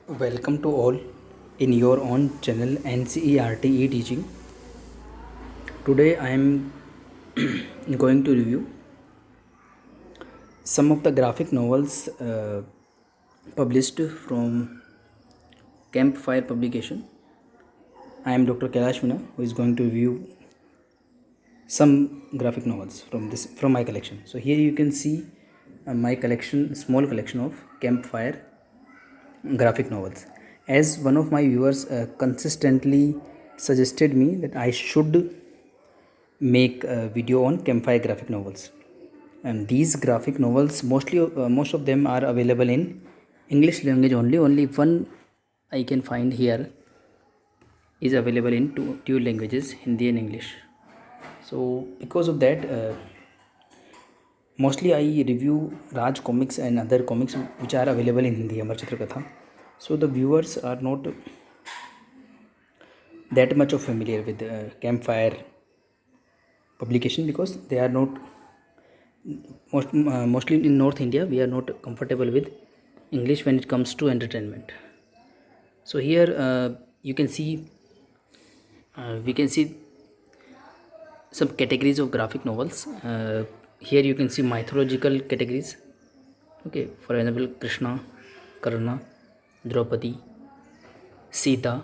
Welcome to all in your own channel NCERT teaching. Today I am going to review some of the graphic novels published from Campfire publication. I am Dr. Kailash Meena, who is going to review some graphic novels from my collection. So here you can see my collection, small collection of Campfire graphic novels. As one of my viewers consistently suggested me that I should make a video on Campfire graphic novels, and these graphic novels most of them are available in English language only one I can find here is available in two languages, Hindi and English. So because of that, mostly I review Raj comics and other comics which are available in Hindi, Amar Chitra Katha. So the viewers are not that much of familiar with Campfire publication because they are not mostly in North India. We are not comfortable with English when it comes to entertainment. So here you can see we can see some categories of graphic novels. Here you can see mythological categories. Okay, for example, Krishna, Karna, Draupadi, Sita,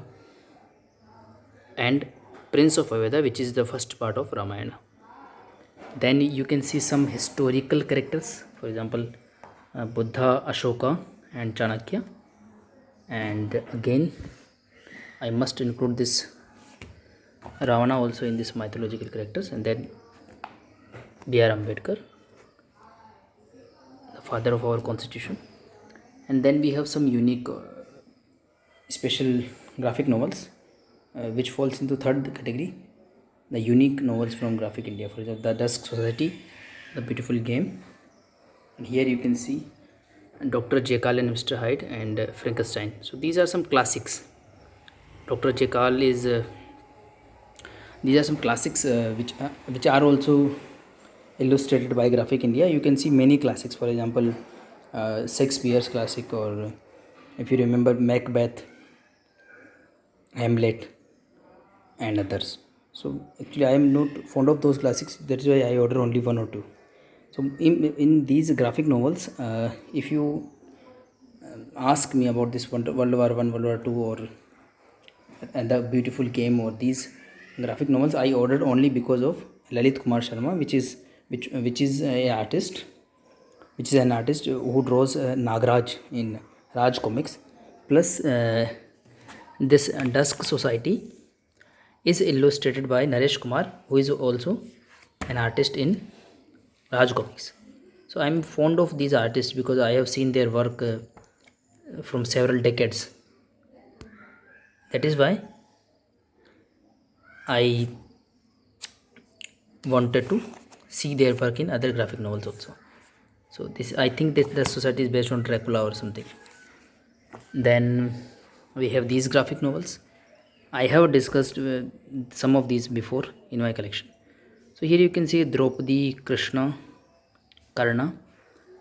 and Prince of Ayodhya, which is the first part of Ramayana. Then you can see some historical characters, for example, Buddha, Ashoka, and Chanakya. And again, I must include this Ravana also in this mythological characters. And then B.R. Ambedkar, the father of our constitution. And then we have some unique special graphic novels which falls into third category, the unique novels from Graphic India. For example, The Dusk Society, The Beautiful Game, and here you can see Dr. Jekyll and Mr. Hyde and Frankenstein. So these are some classics. Dr. Jekyll is these are some classics which are also illustrated by Graphic India. You can see many classics, for example, Shakespeare's classic, or if you remember, Macbeth, Hamlet, and others. So actually I am not fond of those classics, that's why I order only one or two. So in these graphic novels, if you ask me about this World War One, World War Two, or and The Beautiful Game, or these graphic novels, I ordered only because of Lalit Kumar Sharma, which is a artist, which is an artist who draws Nagraj in Raj Comics. Plus, this Dusk Society is illustrated by Naresh Kumar, who is also an artist in Raj Comics. So I am fond of these artists because I have seen their work from several decades. That is why I wanted to see their work in other graphic novels also. So this, I think that the society is based on Dracula or something. Then we have these graphic novels. I have discussed some of these before in my collection. So here you can see Draupadi, Krishna, Karna.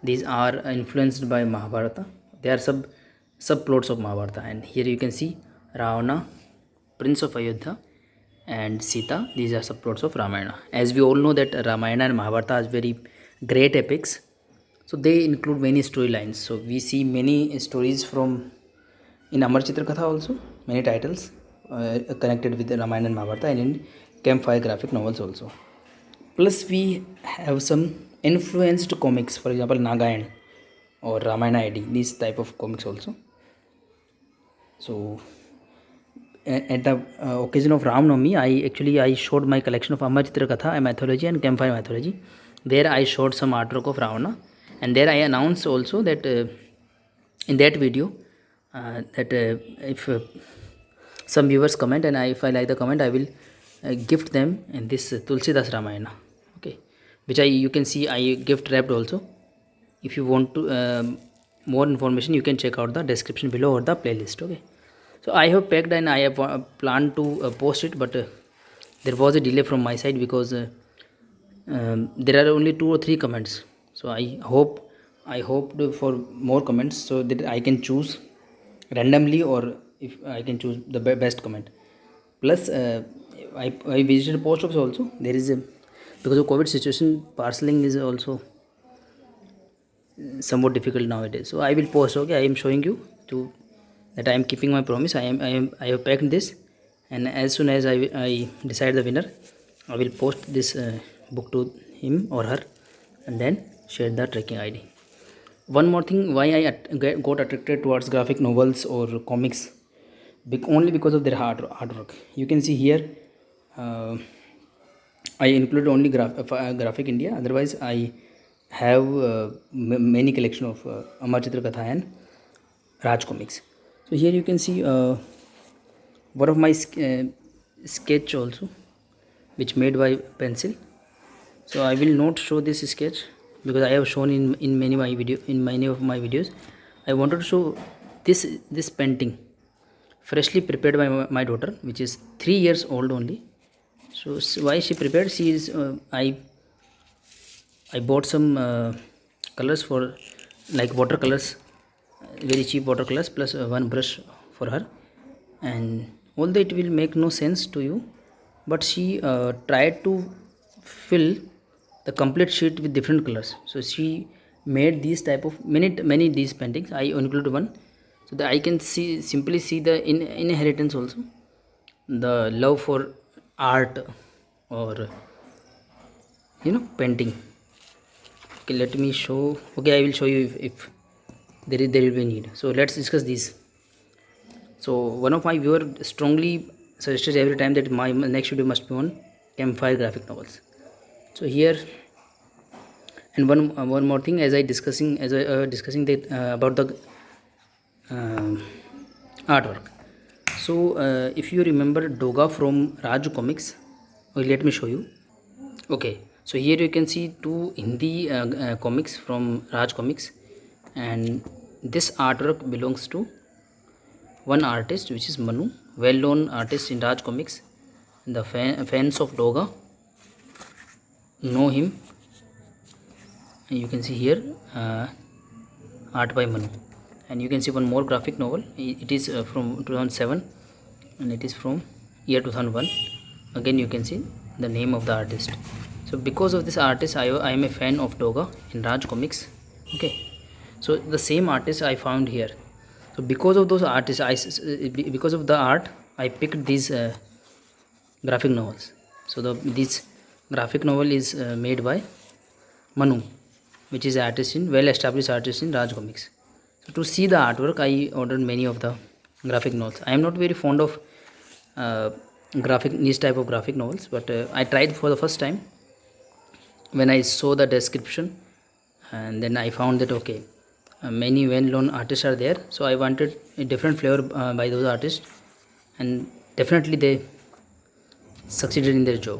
These are influenced by Mahabharata. They are subplots of Mahabharata. And here you can see Ravana, Prince of Ayodhya, and Sita. These are subplots of Ramayana. As we all know that Ramayana and Mahabharata are very great epics. So they include many storylines. So we see many stories from in Amar Chitra Katha also, many titles connected with the Ramayana and Mahabharata, and in Campfire graphic novels also. Plus we have some influenced comics, for example, Nagayan or Ramayana AD, these type of comics also. So at the occasion of Ram Navami, I showed my collection of Amar Chitra Katha, mythology, and Campfire mythology. There I showed some artwork of Ravana, and there I announced also that in that video that if some viewers comment, and if I like the comment, I will gift them in this Tulsidas Ramayana. Okay, which you can see I gift wrapped also. If you want to more information, you can check out the description below or the playlist. Okay, so I have packed and I have planned to post it, but there was a delay from my side because there are only 2 or 3 comments. So I hoped for more comments so that I can choose randomly, or if I can choose the best comment. Plus I visited post office also. There is a, because of COVID situation, parceling is also somewhat difficult nowadays. So I will post. Okay, I am showing you to that I am keeping my promise. I have packed this, and as soon as I decide the winner, I will post this book to him or her, and then share the tracking ID. One more thing, why I got attracted towards graphic novels or comics, only because of their artwork. You can see here, I include only Graphic India. Otherwise, I have many collection of Amar Chitra Katha and Raj comics. So here you can see one of my sketch also, which made by pencil. So I will not show this sketch because I have shown in many of my videos. I wanted to show this painting freshly prepared by my daughter, which is 3 years old only. So why she prepared? She is I bought some colors for, like watercolors, very cheap watercolors, plus one brush for her. And although it will make no sense to you, but she tried to fill the complete sheet with different colors. So she made these type of many these paintings. I included one, so that I can simply see the inheritance also, the love for art, or painting. Okay, let me show. Okay, I will show you if there will be need. So let's discuss this. So one of my viewer strongly suggested every time that my next video must be on campfire graphic novels. So here, and one more thing, as I discussing that about the artwork. So if you remember Doga from Raj comics, okay, let me show you. Okay, so here you can see two Hindi comics from Raj comics, and this artwork belongs to one artist, which is Manu, well known artist in Raj comics. The fans of Doga know him. And you can see here art by Manu. And you can see one more graphic novel. It is from 2007, and it is from year 2001. Again you can see the name of the artist. So because of this artist, I am a fan of Doga in Raj comics. Okay, so the same artist I found here. So because of those artists, because of the art, I picked these graphic novels. So this graphic novel is made by Manu, which is well established artist in Raj comics. So to see the artwork, I ordered many of the graphic novels. I am not very fond of this type of graphic novels, but I tried for the first time when I saw the description, and then I found that okay, many well-known artists are there. So I wanted a different flavor by those artists, and definitely they succeeded in their job.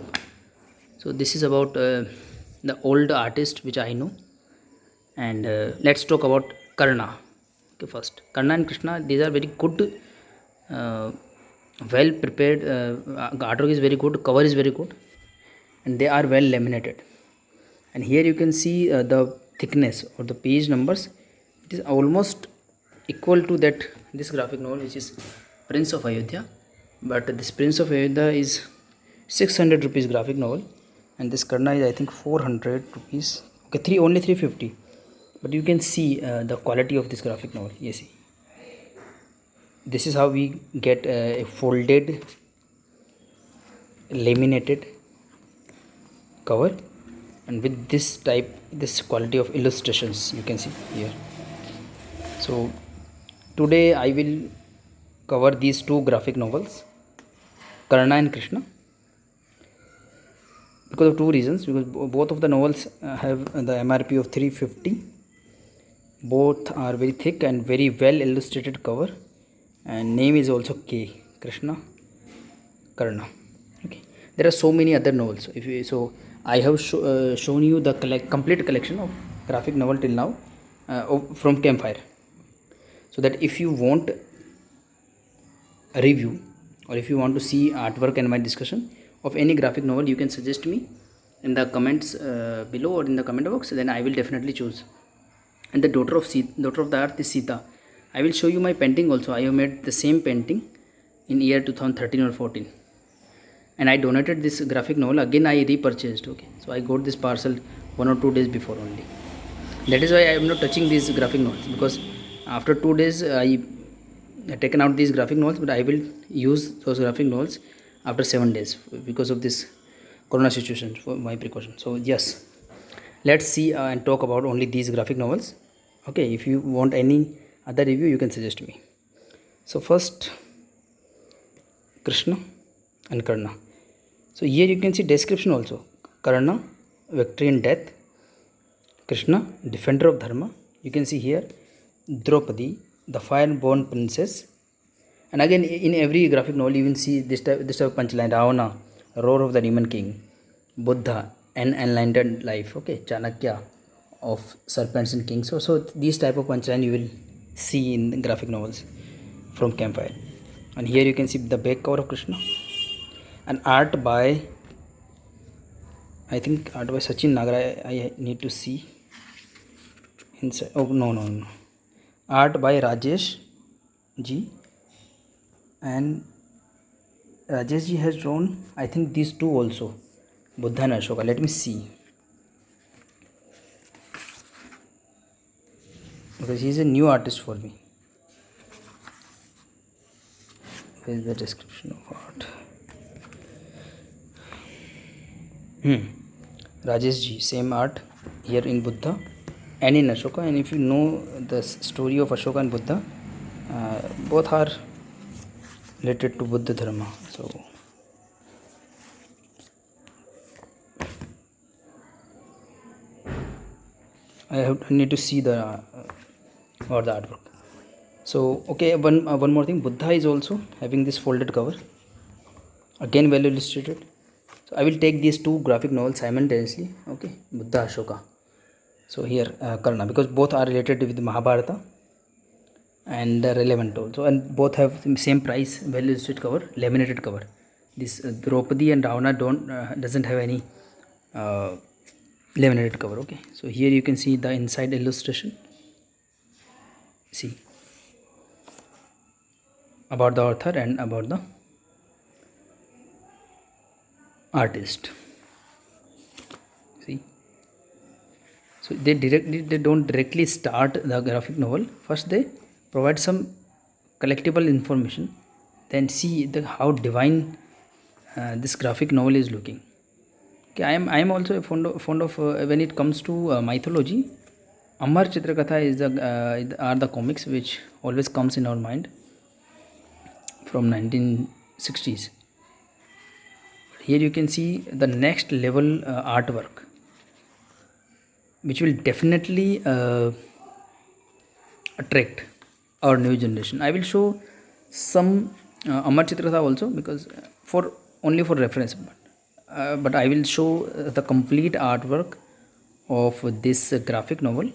So this is about the old artist which I know. And let's talk about Karna. Okay, first Karna and Krishna, these are very good, well prepared. Artwork is very good, cover is very good, and they are well laminated. And here you can see the thickness or the page numbers. It is almost equal to that this graphic novel, which is Prince of Ayodhya. But this Prince of Ayodhya is 600 rupees graphic novel, and this Karna is I think 400 rupees. Okay, only 350. But you can see the quality of this graphic novel. You see, this is how we get a folded, laminated cover, and with this quality of illustrations, you can see here. So today I will cover these two graphic novels, Karna and Krishna, because of two reasons. Because both of the novels have the MRP of 350. Both are very thick and very well illustrated cover, and name is also K, Krishna, Karna. Okay, there are so many other novels. I have shown you the complete collection of graphic novel till now from Campfire, so that if you want a review, or if you want to see artwork and my discussion of any graphic novel, you can suggest me in the comments below or in the comment box. Then I will definitely choose. And the daughter of the earth is Sita. I will show you my painting also. I have made the same painting in year 2013 or 14, and I donated this graphic novel. Again I repurchased. Okay, so I got this parcel 1 or 2 days before only. That is why I am not touching these graphic novels, because after 2 days I taken out these graphic novels, but I will use those graphic novels after 7 days because of this corona situation, for my precaution. So yes, let's see and talk about only these graphic novels. Okay, if you want any other review, you can suggest me. So first, Krishna and Karna. So here you can see description also. Karna, victory in death. Krishna, defender of dharma. You can see here Draupadi, the fire-born princess. And again, in every graphic novel, you will see this type of punchline. Ravana, roar of the demon king. Buddha, an enlightened life. Okay, Chanakya, of serpents and kings. So these type of punchline you will see in the graphic novels from Campfire. And here you can see the back cover of Krishna. And art by, I think art by Sachin Nagar. I need to see inside. Oh no. Art by Rajesh G. And Rajesh Ji has drawn, I think, these two also, Buddha and Ashoka. Let me see, because he is a new artist for me. Where is the description of art? Rajesh Ji, same art here in Buddha and in Ashoka. And if you know the story of Ashoka and Buddha, both are related to Buddha Dharma. So I need to see the or the artwork. So okay, one more thing. Buddha is also having this folded cover, again well illustrated. So I will take these two graphic novels simultaneously. Okay, Buddha, Ashoka. So here Karna, because both are related with Mahabharata and relevant also, and both have the same price, well illustrated cover, laminated cover. This Draupadi and Ravana doesn't have any laminated cover. Okay, so here you can see the inside illustration. See about the author and about the artist. See, so they don't directly start the graphic novel. First they provide some collectible information, then see how divine this graphic novel is looking. Okay, I am also fond of when it comes to mythology. Amar Chitrakatha is are the comics which always comes in our mind from 1960s. Here you can see the next level artwork, which will definitely attract our new generation. I will show some Amar Chitrakatha also, because only for reference, but I will show the complete artwork of this graphic novel.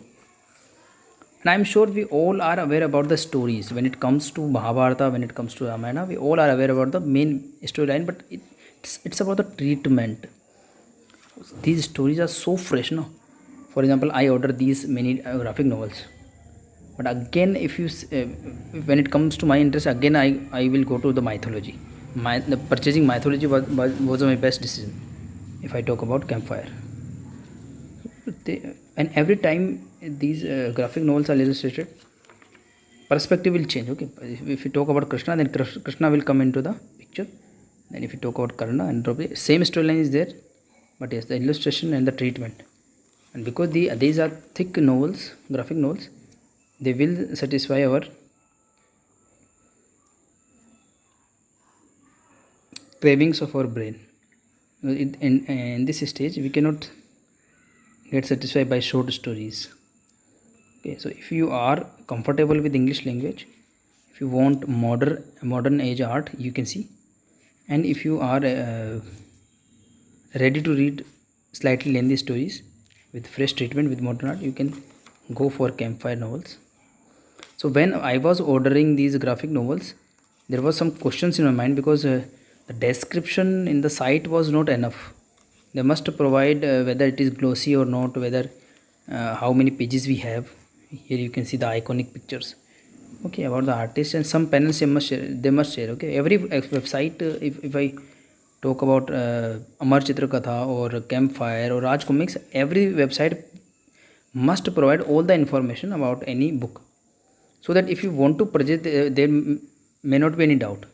And I am sure we all are aware about the stories. When it comes to Mahabharata, when it comes to Ramayana, we all are aware about the main storyline, but it's about the treatment. These stories are so fresh, no? For example, I order these many graphic novels, but again, if you when it comes to my interest, again I will go to the mythology. The purchasing mythology was my best decision. If I talk about Campfire, and every time these graphic novels are illustrated, perspective will change. Okay, if you talk about Krishna, then Krishna will come into the picture. Then if you talk about Karna and Draupadi, same storyline is there, but yes, the illustration and the treatment. And because these are thick novels, graphic novels, they will satisfy our cravings of our brain. In this stage, we cannot get satisfied by short stories. Okay, so if you are comfortable with English language, if you want modern age art, you can see. And if you are ready to read slightly lengthy stories with fresh treatment with modern art, you can go for Campfire novels. So when I was ordering these graphic novels, there was some questions in my mind, because the description in the site was not enough. They must provide whether it is glossy or not, whether how many pages we have. Here you can see the iconic pictures. okay, about the artist, and some panels they must share. Okay, every website, if I talk about Amar Chitra Katha or Campfire or Raj Comics, every website must provide all the information about any book, so that if you want to purchase, there may not be any doubt.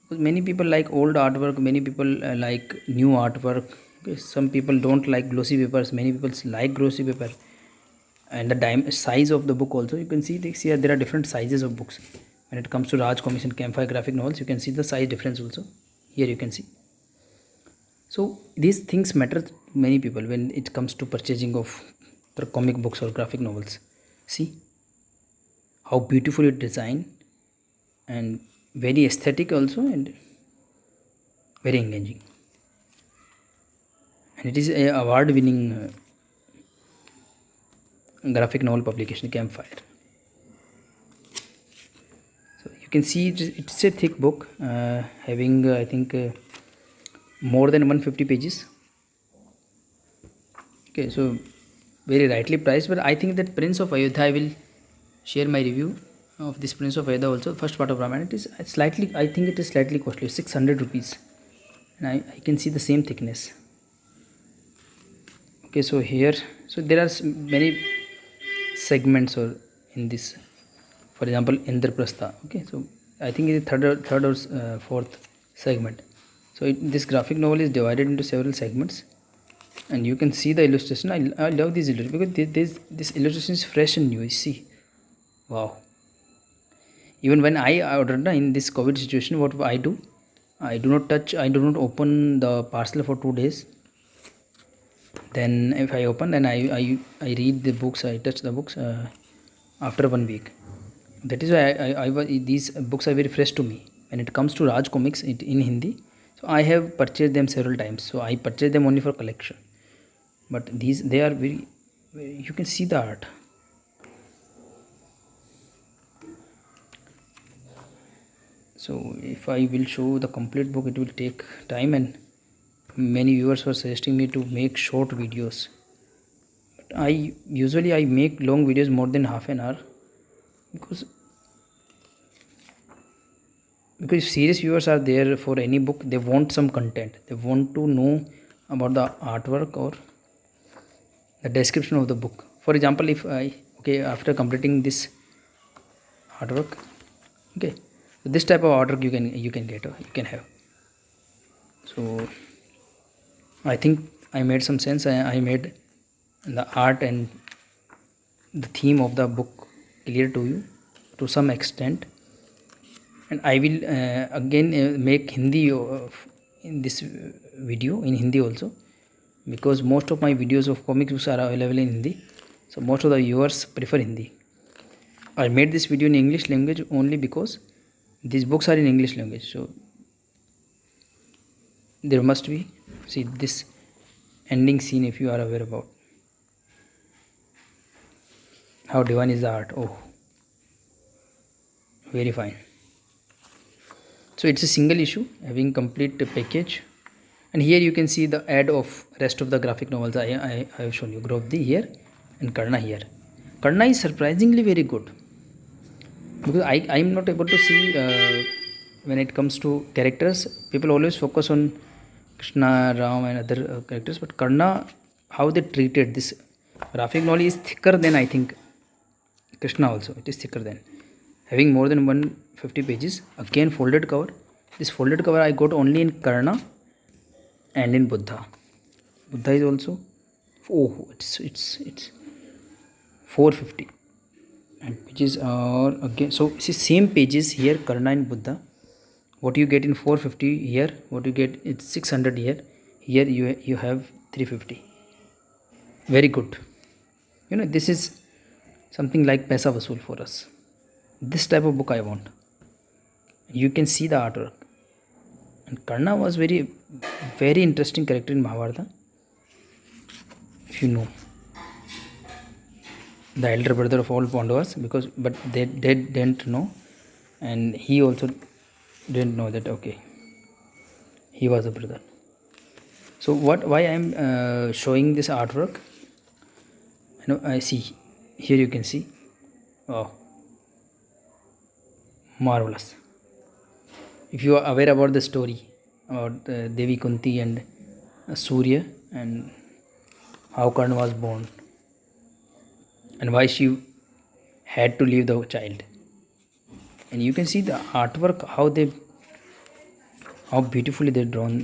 Because many people like old artwork, many people like new artwork. Okay, some people don't like glossy papers, many people like glossy paper. And the size of the book also, you can see this here, there are different sizes of books. When it comes to Raj Comics and Campfire graphic novels, you can see the size difference also. Here you can see. So these things matter to many people when it comes to purchasing of the comic books or graphic novels. See how beautiful it designed, and very aesthetic also, and very engaging. And it is a award winning graphic novel publication, Campfire. So you can see it's a thick book, having I think more than 150 pages. Okay, so very rightly priced, but I think that Prince of Ayodhya, I will share my review of this Prince of Ayodhya also, first part of Ramayana. It is slightly, I think it is slightly costly, 600 rupees, and I can see the same thickness. Okay, so here, so there are many segments or in this. For example, Indraprastha. Okay, so I think it is third or fourth segment. So this graphic novel is divided into several segments, and you can see the illustration. I love this illustration because this illustration is fresh and new. You see, wow. Even when I ordered in this COVID situation, what I do, I do not touch, I do not open the parcel for 2 days. Then if I open, then I read the books, I touch the books after 1 week. That is why these books are very fresh to me. When it comes to Raj Comics in Hindi, so I have purchased them several times. So I purchased them only for collection. But these, they are you can see the art. So if I will show the complete book, it will take time, and many viewers were suggesting me to make short videos. But I make long videos more than half an hour, because serious viewers are there for any book. They want some content, they want to know about the artwork or the description of the book. For example, if I, okay, after completing this artwork, okay, so this type of artwork you can get, you can have. So I think I made some sense. I made the art and the theme of the book clear to you to some extent, and I will again make Hindi in this video in Hindi also, because most of my videos of comic books are available in Hindi, so most of the viewers prefer Hindi. I made this video in English language only because these books are in English language, so there must be, see this ending scene, if you are aware about how divine is the art. Oh, very fine. So it's a single issue having complete package, and here you can see the ad of rest of the graphic novels. I have shown you Draupadi here and Karna here. Karna is surprisingly very good, because I am not able to see when it comes to characters. People always focus on Krishna, Ram and other characters, but Karna, how they treated this graphic novel is thicker than, I think, Krishna also. It is thicker than, having more than 150 pages. Again, folded cover. This folded cover I got only in Karna and in Buddha. Buddha is also, oh, it's 450, and pages are again, so see same pages here, Karna and Buddha. What you get in 450 here, what you get, it's 600 here. Here you have 350. Very good. You know, this is something like Paisa Vasool for us. This type of book I want. You can see the artwork. And Karna was very interesting character in Mahabharata, if you know, the elder brother of all Pandavas, because but they didn't know, and he also didn't know that, okay, he was a brother. So why I am showing this artwork, I see here, you can see, oh, marvelous. If you are aware about the story about Devi Kunti and Surya, and how Karna was born and why she had to leave the child, and you can see the artwork, how beautifully they drawn,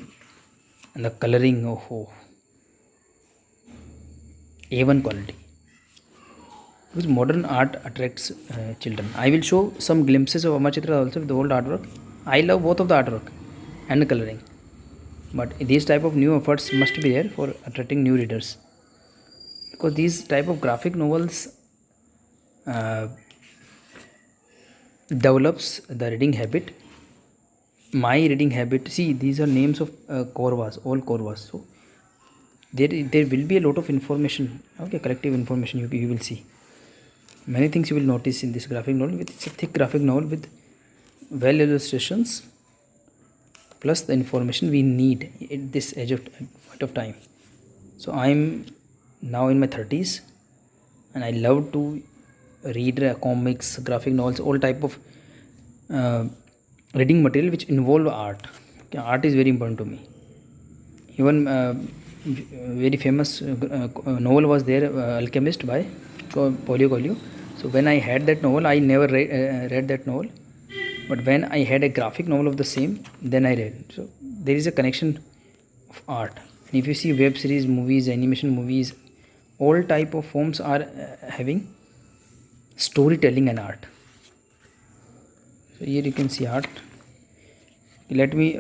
and the coloring. Oh, A1 quality. Because modern art attracts children. I will show some glimpses of Amar Chitra also with the old artwork. I love both of the artwork and the coloring, but these type of new efforts must be there for attracting new readers, because these type of graphic novels uh, develops the reading habit. My reading habit. See, these are names of Kauravas, all Kauravas. So there will be a lot of information. Okay, collective information. You will see many things. You will notice in this graphic novel. It's a thick graphic novel with well illustrations plus the information we need at this point of time. So I'm now in my 30s, and I love to read comics, graphic novels, all type of uh, reading material which involve art. Okay, art is very important to me. Even very famous novel was there, Alchemist by Paulo Coelho. So when I had that novel, I never read that novel, but when I had a graphic novel of the same, then I read. So there is a connection of art. And if you see web series, movies, animation movies, all type of forms are having storytelling and art. So here you can see art. Let me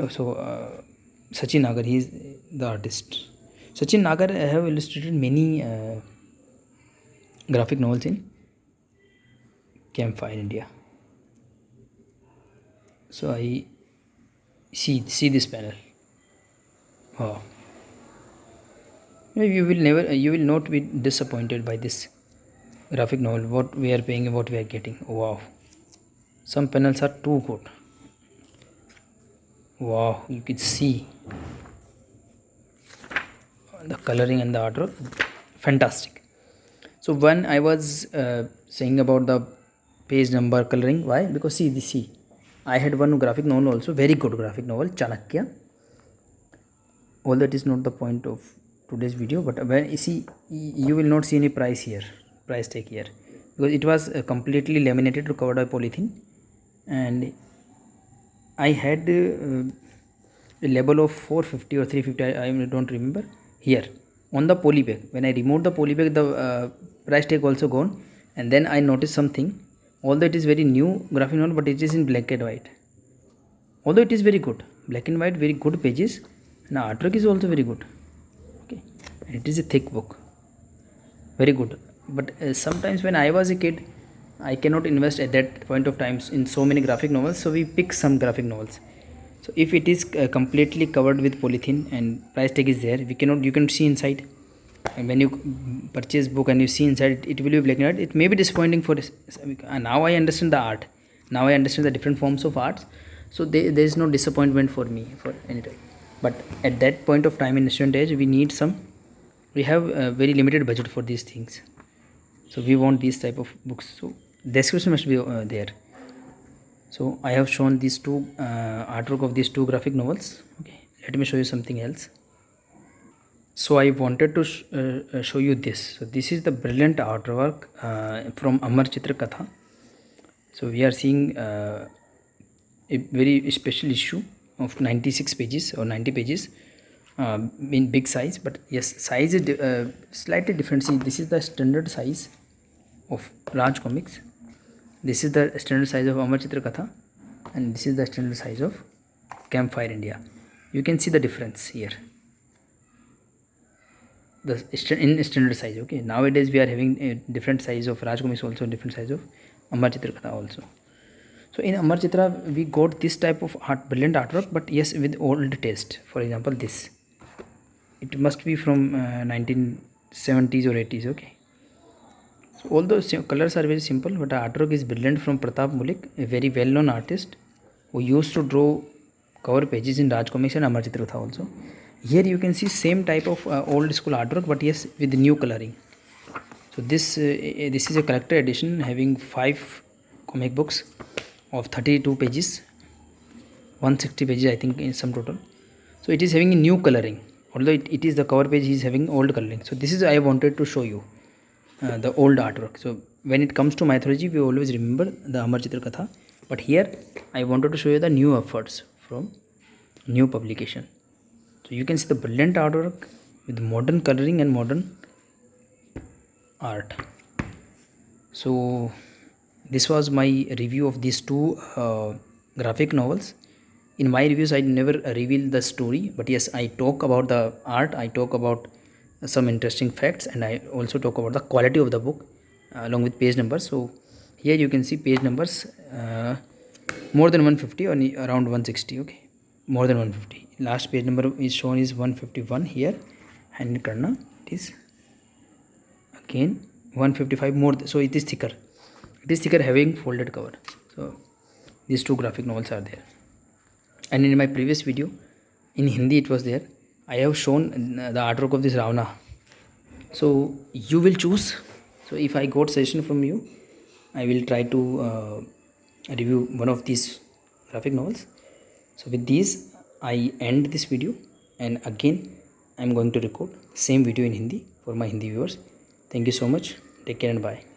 Sachin Nagar, he is the artist. Sachin Nagar have illustrated many graphic novels in Campfire India. So I see this panel. Oh, you will not be disappointed by this graphic novel. What we are paying and what we are getting. Wow, some panels are too good. Wow, you can see the coloring and the artwork, fantastic. So when I was saying about the page number coloring, why? Because see, I had one graphic novel also, very good graphic novel, Chanakya. All that is not the point of today's video, but when you see, you will not see any price tag here, because it was completely laminated to covered by polythene, and I had a label of 450 or 350, I don't remember, here on the poly bag. When I removed the poly bag, the price tag also gone. And then I noticed something, although it is very new graphic novel, but it is in black and white. Although it is very good, black and white, very good pages, and artwork is also very good. Okay, and it is a thick book, very good. But sometimes when I was a kid, I cannot invest at that point of time in so many graphic novels, so we pick some graphic novels. So if it is completely covered with polythene and price tag is there, you can see inside. And when you purchase book and you see inside, it will be black and white. It may be disappointing for this. Now I understand the art. Now I understand the different forms of arts. So there is no disappointment for me for any time. But at that point of time in student age, we have a very limited budget for these things. So we want these type of books. So description must be there. So I have shown these two artwork of these two graphic novels. Okay, let me show you something else. So I wanted to show you this. So this is the brilliant artwork from Amar Chitra Katha. So we are seeing a very special issue of 96 pages or 90 pages in big size. But yes, size is slightly different. See, this is the standard size of Raj Comics. This is the standard size of Amar Chitra Katha, and this is the standard size of Campfire India. You can see the difference here. In standard size. Okay, nowadays we are having a different size of Raj Comics, also different size of Amar Chitra Katha also. So in Amar Chitra we got this type of brilliant artwork, but yes, with old taste. For example, this, it must be from 1970s or 80s. Okay, so although colors are very simple, but the artwork is brilliant from Pratap Mulik, a very well-known artist who used to draw cover pages in Raj Comics and Amar Chitra Katha also. Here you can see same type of old school artwork, but yes, with new coloring. So this is a collector edition having 5 comic books, of 32 pages, 160 pages I think in some total. So it is having a new coloring, although it is the cover page is having old coloring. So this is I wanted to show you the old artwork. So when it comes to mythology, we always remember the Amar Chitra Katha, but here I wanted to show you the new efforts from new publication. So you can see the brilliant artwork with modern coloring and modern art. So this was my review of these two graphic novels. In my reviews I never reveal the story, but yes, I talk about the art, I talk about some interesting facts, and I also talk about the quality of the book along with page numbers. So here you can see page numbers more than 150 or around 160. Okay, more than 150. Last page number is shown is 151 here, and Karna it is again 155 more, so it is thicker. It is thicker, having folded cover. So these two graphic novels are there. And in my previous video in Hindi it was there, I have shown the artwork of this Ravana. So you will choose. So if I got suggestion from you, I will try to review one of these graphic novels. So with these I end this video, and again I am going to record same video in Hindi for my Hindi viewers. Thank you so much. Take care and bye.